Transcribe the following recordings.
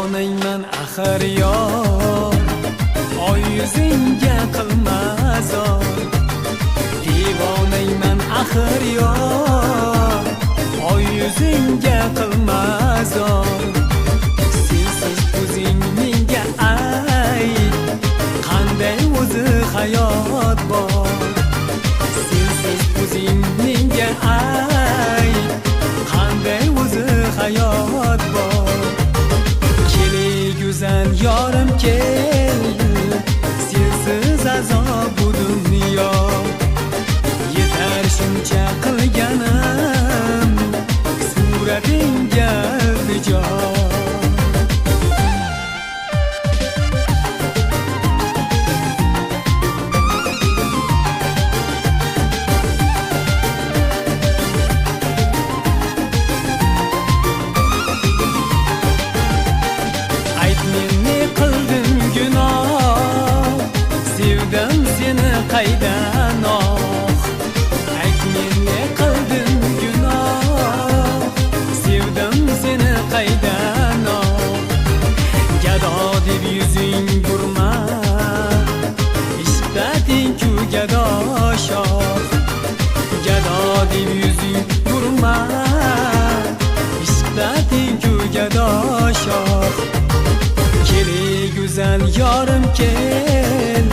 Devonayman axir yor, oy yuzingga qilmazor. Devonayman axir yor, oy yuzingga qilmazor. Sensiz o'zing menga ayt, qanday o'zi hayot bor. Sensiz o'zing menga ayt, qanday o'zi hayot bor. Go'zal yorim kel, sensiz azob bu dunyo. Yetar shuncha qilganim, suratingga iltijo. Qaydan oh, ayt men ne qildim gunoh, sevdim seni qaydan oh. Gado deb yuzing burma, ishqda teng-ku gado shoh. Gado deb yuzing burma, ishqda teng-ku gado shoh. Kele go'zal yorim kel,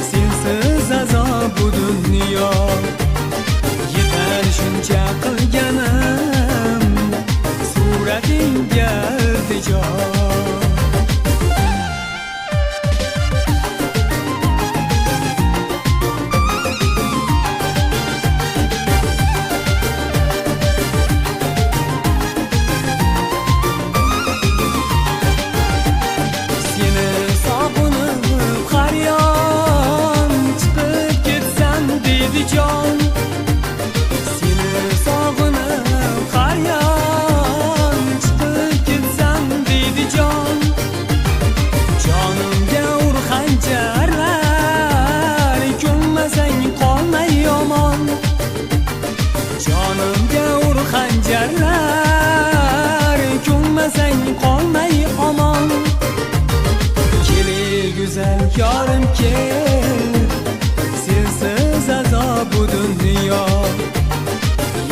sensiz azob bu dunyo. Yetar shuncha qilganim, suratingga iltijo. Jon, seni sog'inib qaryon, chiqib ketsam deydi jon. Jonimga ur xanjarlar, ko'nmasang qolmay yomon. Jonimga ur xanjarlar, ko'nmasang qolmay omon. Kele go'zal yorim kel, sensiz azob bu dunyo.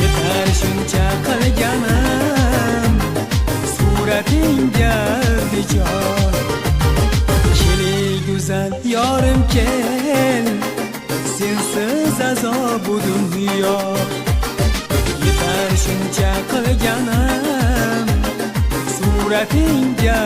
Yetar shuncha qilganim, suratingga iltijo. Kele go'zal yorim kel, sensiz azob bu dunyo. Yetar shuncha qilganim, suratingga